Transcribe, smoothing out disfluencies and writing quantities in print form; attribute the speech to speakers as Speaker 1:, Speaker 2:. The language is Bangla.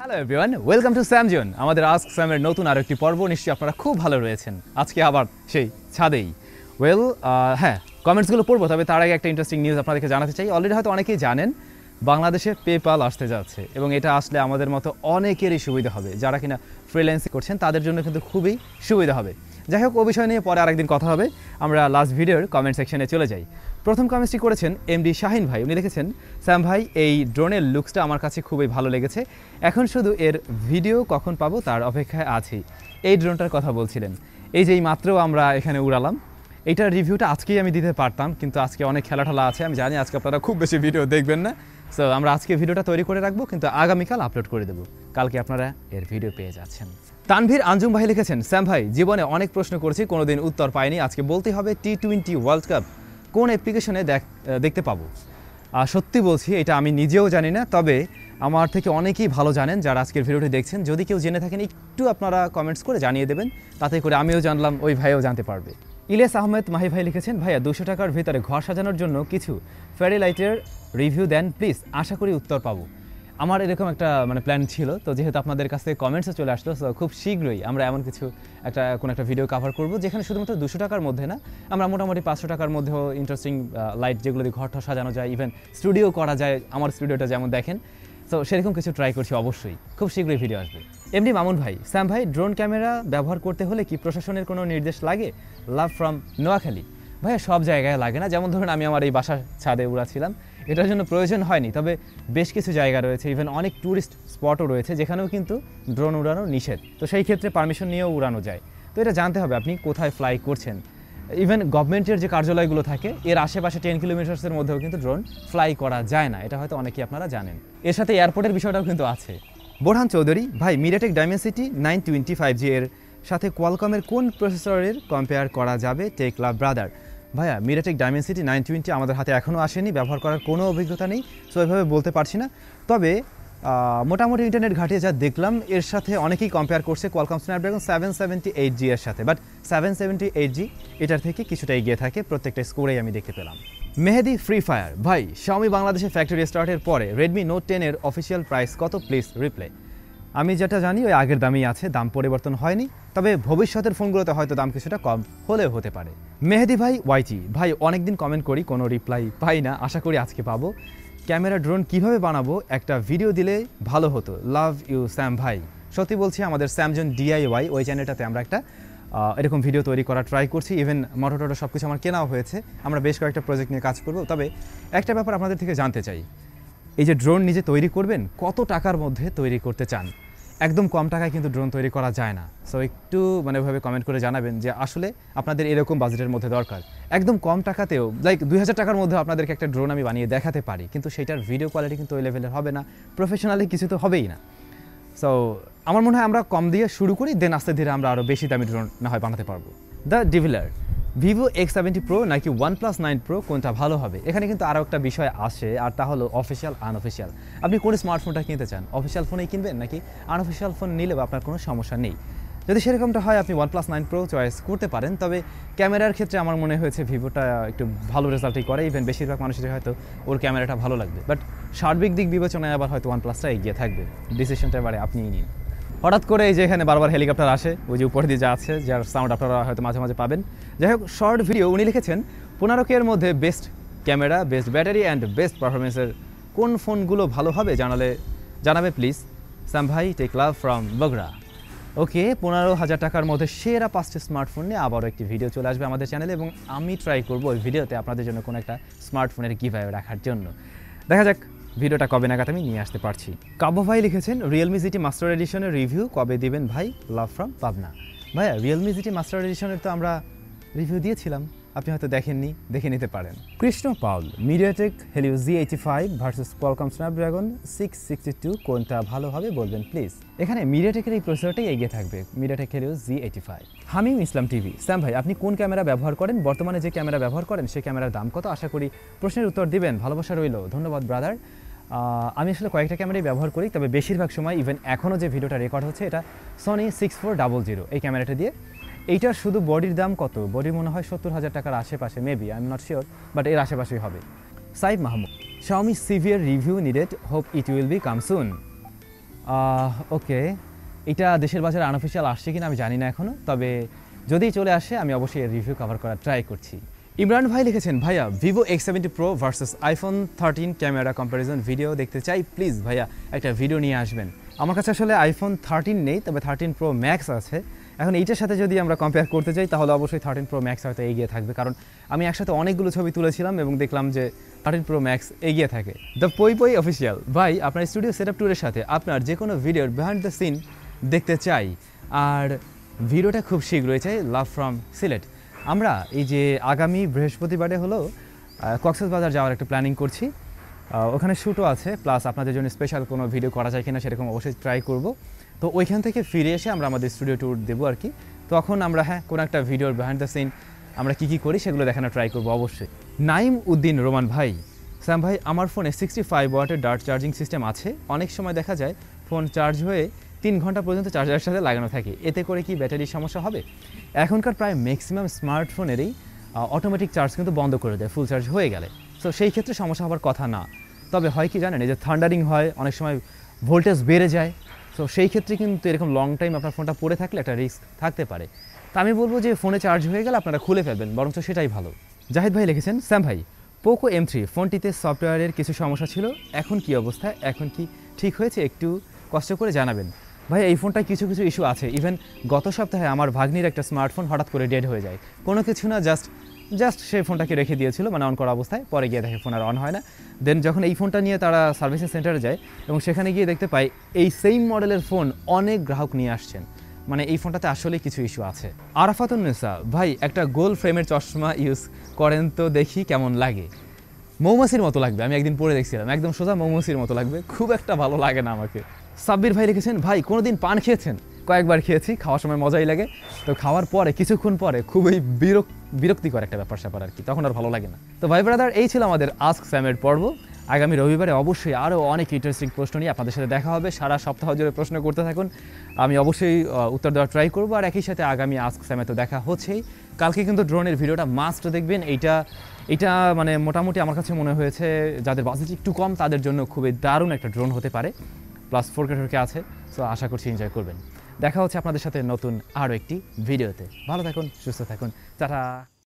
Speaker 1: Hello everyone, welcome to SamZone। আমাদের আস্ক স্যামের নতুন আরও একটি পর্ব। নিশ্চয়ই আপনারা খুব ভালো রয়েছেন। আজকে আবার সেই ছাদেই হ্যাঁ, কমেন্টসগুলো পড়বো, তবে তার আগে একটা ইন্টারেস্টিং নিউজ আপনাদেরকে জানাতে চাই। অলরেডি হয়তো অনেকেই জানেন বাংলাদেশে পেপাল আসতে যাচ্ছে এবং এটা আসলে আমাদের মতো অনেকেরই সুবিধা হবে। যারা কিনা ফ্রিল্যান্সিং করছেন তাদের জন্য কিন্তু খুবই সুবিধা হবে। যাই হোক, ও বিষয় নিয়ে পরে আরেকদিন কথা হবে। আমরা লাস্ট ভিডিওর কমেন্ট সেকশনে চলে যাই। প্রথম কমেন্টসটি করেছেন এমডি শাহিন ভাই। উনি লিখেছেন, স্যাম ভাই, এই ড্রোনের লুকসটা আমার কাছে খুবই ভালো লেগেছে। এখন শুধু এর ভিডিও কখন পাবো তার অপেক্ষায় আছি। এই ড্রোনটার কথা বলছিলেন, এই যে এই মাত্র আমরা এখানে উড়ালাম, এইটার রিভিউটা আজকেই আমি দিতে পারতাম, কিন্তু আজকে অনেক খেলাঠেলা আছে। আমি জানি আজকে আপনারা খুব বেশি ভিডিও দেখবেন না, সো আমরা আজকে ভিডিওটা তৈরি করে রাখবো, কিন্তু আগামীকাল আপলোড করে দেবো। কালকে আপনারা এর ভিডিও পেয়ে যাচ্ছেন। তানভীর আঞ্জুম ভাই লিখেছেন, স্যাম ভাই, জীবনে অনেক প্রশ্ন করেছি, কোনোদিন উত্তর পাইনি। আজকে বলতে হবে T20 ওয়ার্ল্ড কাপ কোন অ্যাপ্লিকেশনে দেখতে পাবো। সত্যি বলছি, এটা আমি নিজেও জানি না, তবে আমার থেকে অনেকেই ভালো জানেন যারা আজকের ভিডিওটি দেখছেন। যদি কেউ জেনে থাকেন একটু আপনারা কমেন্টস করে জানিয়ে দেবেন, তাতে করে আমিও জানলাম, ওই ভাইও জানতে পারবে। ইলিয়াস আহমেদ মাহি ভাই লিখেছেন, ভাইয়া 200 টাকার ভিতরে ঘর সাজানোর জন্য কিছু ফেরি লাইটের রিভিউ দেন প্লিজ, আশা করি উত্তর পাবো। আমার এরকম একটা প্ল্যান ছিল, তো যেহেতু আপনাদের কাছ থেকে কমেন্টসও চলে আসলো, সো খুব শীঘ্রই আমরা এমন কিছু কোনো একটা ভিডিও কভার করব, যেখানে শুধুমাত্র 200 টাকার মধ্যে না, আমরা মোটামুটি 500 টাকার মধ্যেও ইন্টারেস্টিং লাইট যেগুলো দিয়ে ঘরটা সাজানো যায়, ইভেন স্টুডিও করা যায়, আমার স্টুডিওটা যেমন দেখেন, সো সেরকম কিছু ট্রাই করছি। অবশ্যই খুব শীঘ্রই ভিডিও আসবে। এমনি মামুন ভাই, স্যাম ভাই, ড্রোন ক্যামেরা ব্যবহার করতে হলে কি প্রশাসনের কোনো নির্দেশ লাগে? Love from Noakhali. ভাইয়া, সব জায়গায় লাগে না। যেমন ধরুন, আমি আমার এই বাসার ছাদে উড়াচ্ছিলাম, এটার জন্য প্রয়োজন হয়নি, তবে বেশ কিছু জায়গা রয়েছে, ইভেন অনেক ট্যুরিস্ট স্পটও রয়েছে যেখানেও কিন্তু ড্রোন উড়ানো নিষেধ, তো সেই ক্ষেত্রে পারমিশন নিয়েও উড়ানো যায়। তো এটা জানতে হবে আপনি কোথায় ফ্লাই করছেন। ইভেন গভর্নমেন্টের যে কার্যালয়গুলো থাকে এর আশেপাশে 10 কিলোমিটার্সের মধ্যেও কিন্তু ড্রোন ফ্লাই করা যায় না, এটা হয়তো অনেকেই আপনারা জানেন। এর সাথে এয়ারপোর্টের বিষয়টাও কিন্তু আছে। বোরহান চৌধুরী ভাই, মিডিয়াটেক ডাইমেনসিটি 920 5G এর সাথে কোয়ালকমের কোন প্রসেসরের কম্পেয়ার করা যাবে? টেক লাভ ব্রাদার। ভাইয়া, মিডিয়াটেক ডাইমেনসিটি 920 আমাদের হাতে এখনও আসেনি, ব্যবহার করার কোনো অভিজ্ঞতা নেই, সো এভাবে বলতে পারছি না। তবে মোটামুটি ইন্টারনেট ঘাটিয়ে যা দেখলাম, এর সাথে অনেকেই কম্পেয়ার করছে কোয়ালকম স্ন্যাপড্রাগন 778G এর সাথে, বাট 778G এটার থেকে কিছুটা এগিয়ে থাকে, প্রত্যেকটা স্কোরেই আমি দেখতে পেলাম। মেহেদি ফ্রি ফায়ার ভাই, Xiaomi বাংলাদেশে ফ্যাক্টরি স্টার্টের পরে Redmi Note 10 এর অফিসিয়াল প্রাইস কত? Please reply. আমি যেটা জানি ওই আগের দামই আছে, দাম পরিবর্তন হয়নি, তবে ভবিষ্যতের ফোনগুলোতে হয়তো দাম কিছুটা কম হলেও হতে পারে। মেহেদি ভাই ওয়াইটি ভাই, অনেকদিন কমেন্ট করি, কোনো রিপ্লাই পাই না, আশা করি আজকে পাবো। ক্যামেরা ড্রোন কিভাবে বানাবো একটা ভিডিও দিলে ভালো হতো, লাভ ইউ স্যাম ভাই। সত্যি বলছি, আমাদের SamZone DIY ওই চ্যানেলটাতে আমরা একটা এরকম ভিডিও তৈরি করা ট্রাই করছি, ইভেন মোটো সব কিছু আমার কেনাও হয়েছে। আমরা বেশ কয়েকটা প্রজেক্ট নিয়ে কাজ করব। তবে একটা ব্যাপার আপনাদের থেকে জানতে চাই, এই যে ড্রোন নিজে তৈরি করবেন, কত টাকার মধ্যে তৈরি করতে চান? একদম কম টাকায় কিন্তু ড্রোন তৈরি করা যায় না, সো একটু ভাবে কমেন্ট করে জানাবেন যে আসলে আপনাদের এরকম বাজেটের মধ্যে দরকার। একদম কম টাকাতেও, লাইক 2000 টাকার মধ্যে আপনাদেরকে একটা ড্রোন আমি বানিয়ে দেখাতে পারি, কিন্তু সেটার ভিডিও কোয়ালিটি কিন্তু ওই লেভেলের হবে না, প্রফেশনালি কিছু তো হবেই না। সো আমার মনে হয় আমরা কম দিয়ে শুরু করি, দেন আস্তে ধীরে আমরা আরও বেশি দামি ড্রোন না হয় বানাতে পারবো। দ্য ডিভিলার, Vivo X70 Pro নাকি OnePlus 9 Pro, কোনটা ভালো হবে? এখানে কিন্তু আরও একটা বিষয় আসে, আর তা হলো অফিসিয়াল আনঅফিসিয়াল। আপনি কোন স্মার্টফোনটা কিনতে চান? অফিসিয়াল ফোনেই কিনবেন নাকি আনঅফিসিয়াল ফোন নিলেও আপনার কোনো সমস্যা নেই? যদি সেরকমটা হয়, আপনি OnePlus 9 Pro চয়েস করতে পারেন। তবে ক্যামেরার ক্ষেত্রে আমার মনে হয়েছে ভিভোটা একটু ভালো রেজাল্টই করে, ইভেন বেশিরভাগ মানুষের হয়তো ওর ক্যামেরাটা ভালো লাগবে, বাট সার্বিক দিক বিবেচনায় আবার হয়তো OnePlusটা এগিয়ে থাকবে। ডিসিশনটা এবারে আপনিই নিন। হঠাৎ করে এই যে এখানে বারবার হেলিকপ্টার আসে, ওই যে উপর দিয়ে যা আছে, যার সাউন্ড আপনারা হয়তো মাঝে মাঝে পাবেন। যাই হোক, শর্ট ভিডিও উনি লিখেছেন, 15K এর মধ্যে best camera, best battery and best পারফরমেন্সের কোন ফোনগুলো ভালো হবে জানাবে প্লিজ। স্যাম ভাই, টেক লাভ ফ্রম বগুড়া। ওকে, 15,000 টাকার মধ্যে সেরা 5টি স্মার্টফোন নিয়ে আবারও একটি ভিডিও চলে আসবে আমাদের চ্যানেলে, এবং আমি ট্রাই করবো ওই ভিডিওতে আপনাদের জন্য কোনো একটা স্মার্টফোনের গিভঅ্যাওয়ে রাখার জন্য। দেখা যাক ভিডিওটা কবে নাগাদ আমি নিয়ে আসতে পারছি। কাব্য ভাই লিখেছেন, Realme GT মাস্টার এডিশনের রিভিউ কবে দিবেন ভাই? Love from Pabna. ভাইয়া, Realme GT মাস্টার এডিশনের তো আমরা রিভিউ দিয়েছিলাম, আপনি হয়তো দেখেননি, দেখে নিতে পারেন। Krishna Paul, MediaTek Helio Z85 versus Qualcomm Snapdragon 662, কোনটা ভালো হবে বলবেন প্লিজ? এখানে মিডিয়াটেকের এই প্রসেসরটাই এগিয়ে থাকবে, মিডিয়াটেক হেলিও Z85। হামিম ইসলাম টিভি, স্যাম ভাই, আপনি কোন ক্যামেরা ব্যবহার করেন? বর্তমানে যে ক্যামেরা ব্যবহার করেন সেই ক্যামেরার দাম কত? আশা করি প্রশ্নের উত্তর দিবেন, ভালোবাসা রইল। ধন্যবাদ ব্রাদার। আমি আসলে কয়েকটা ক্যামেরাই ব্যবহার করি, তবে বেশিরভাগ সময়, ইভেন এখনও যে ভিডিওটা রেকর্ড হচ্ছে, এটা Sony 6400 এই ক্যামেরাটা দিয়ে। এইটার শুধু বডির দাম কত? বডি মনে হয় 70,000 টাকার আশেপাশে, maybe, I am not sure, but এর আশেপাশেই হবে। Saif Mahmud, Xiaomi Severe review needed, hope it will be come soon. Okay, এটা দেশের বাজারে আনঅফিসিয়াল আসছে কিনা আমি জানি না এখনও, তবে যদি চলে আসে আমি অবশ্যই এর রিভিউ কভার করার ট্রাই করছি। ইমরান ভাই লিখেছেন, ভাইয়া Vivo X70 Pro versus iPhone 13 camera comparison video দেখতে চাই, প্লিজ ভাইয়া একটা ভিডিও নিয়ে আসবেন। আমার কাছে আসলে iPhone 13 নেই, তবে 13 Pro Max আছে। এখন এইটার সাথে যদি আমরা কম্পেয়ার করতে চাই তাহলে অবশ্যই 13 Pro Max হয়তো এগিয়ে থাকবে, কারণ আমি একসাথে অনেকগুলো ছবি তুলেছিলাম এবং দেখলাম যে 13 Pro Max এগিয়ে থাকে। দ্য পই পই অফিসিয়াল ভাই, আপনার স্টুডিও সেটআপ ট্যুরের সাথে আপনার যে কোনো ভিডিওর বিহাইন্ড দ্য সিন দেখতে চাই, আর ভিডিওটা খুব শীঘ্রই চাই, লাভ ফ্রম সিলেট। আমরা এই যে আগামী বৃহস্পতিবারে হলো কক্সবাজার যাওয়ার একটা প্ল্যানিং করছি, ওখানে শ্যুটও আছে, প্লাস আপনাদের জন্য স্পেশাল কোনো ভিডিও করা যায় কিনা সেরকম অবশ্যই ট্রাই করব। তো ওইখান থেকে ফিরে এসে আমরা আমাদের স্টুডিও ট্যুর দেবো আর কি। তখন আমরা কোনো একটা ভিডিওর বিহাইন্ড দ্য সিন আমরা কী করি সেগুলো দেখানোর ট্রাই করবো অবশ্যই। নাইম উদ্দিন রোমান ভাই, স্যাম ভাই আমার ফোনে 65 ওয়াটের ডার্ট চার্জিং সিস্টেম আছে, অনেক সময় দেখা যায় ফোন চার্জ হয়ে 3 ঘন্টা পর্যন্ত চার্জারের সাথে লাগানো থাকে, এতে করে কি ব্যাটারির সমস্যা হবে? এখনকার প্রায় ম্যাক্সিমাম স্মার্টফোনেরই অটোমেটিক চার্জ কিন্তু বন্ধ করে দেয় ফুল চার্জ হয়ে গেলে, সো সেই ক্ষেত্রে সমস্যা হওয়ার কথা না। তবে হয় কি জানেন, এই যে থান্ডারিং হয়, অনেক সময় ভোল্টেজ বেড়ে যায়, সো সেই ক্ষেত্রে কিন্তু এরকম লং টাইম আপনার ফোনটা পড়ে থাকলে একটা রিস্ক থাকতে পারে। তা আমি বলবো যে ফোনে চার্জ হয়ে গেলে আপনারা খুলে ফেলবেন, বরঞ্চ সেটাই ভালো। জাহিদ ভাই লিখেছেন, স্যাম ভাই Poco M3 ফোনটিতে সফটওয়্যারের কিছু সমস্যা ছিল, এখন কি অবস্থা, এখন কি ঠিক হয়েছে, একটু কষ্ট করে জানাবেন। ভাই এই ফোনটায় কিছু ইস্যু আছে, ইভেন গত সপ্তাহে আমার ভাগ্নির একটা স্মার্টফোন হঠাৎ করে ডেড হয়ে যায়, কোনো কিছু না, জাস্ট সেই ফোনটাকে রেখে দিয়েছিল মানে অন করা অবস্থায়, পরে গিয়ে দেখে ফোন আর অন হয় না। দেন যখন এই ফোনটা নিয়ে তারা সার্ভিসিং সেন্টারে যায় এবং সেখানে গিয়ে দেখতে পাই এই সেম মডেলের ফোন অনেক গ্রাহক নিয়ে আসছেন, মানে এই ফোনটাতে আসলে কিছু ইস্যু আছে। আরাফাতুন্নেসা ভাই, একটা গোল ফ্রেমের চশমা ইউজ করেন তো দেখি কেমন লাগে। মৌমাছির মতো লাগবে, আমি একদিন পরে দেখছিলাম, একদম সোজা মৌমাছির মতো লাগবে, খুব একটা ভালো লাগে না আমাকে। সাব্বির ভাই লিখেছেন, ভাই কোনোদিন পান খেয়েছেন? কয়েকবার খেয়েছি, খাওয়ার সময় মজাই লাগে, তো খাওয়ার পরে কিছুক্ষণ পরে খুবই বিরক্তিকর একটা ব্যাপার স্যাপার আর কি, তখন আর ভালো লাগে না। তো ভাই ব্রাদার, এই ছিল আমাদের আস্ক স্যামের পর্ব। আগামী রবিবারে অবশ্যই আরও অনেক ইন্টারেস্টিং প্রশ্ন নিয়ে আপনাদের সাথে দেখা হবে। সারা সপ্তাহ জুড়ে প্রশ্ন করতে থাকুন, আমি অবশ্যই উত্তর দেওয়ার ট্রাই করবো। আর একই সাথে আগামী আস্ক স্যামে তো দেখা হচ্ছেই, কালকে কিন্তু ড্রোনের ভিডিওটা মাস্ট দেখবেন। এটা মানে মোটামুটি আমার কাছে মনে হয়েছে যাদের বাজেট একটু কম তাদের জন্য খুবই দারুণ একটা ড্রোন হতে পারে, প্লাস 4K আছে, সো আশা করছি এনজয় করবেন। দেখা হচ্ছে আপনাদের সাথে নতুন আরও একটি ভিডিওতে। ভালো থাকুন, সুস্থ থাকুন, টাটা।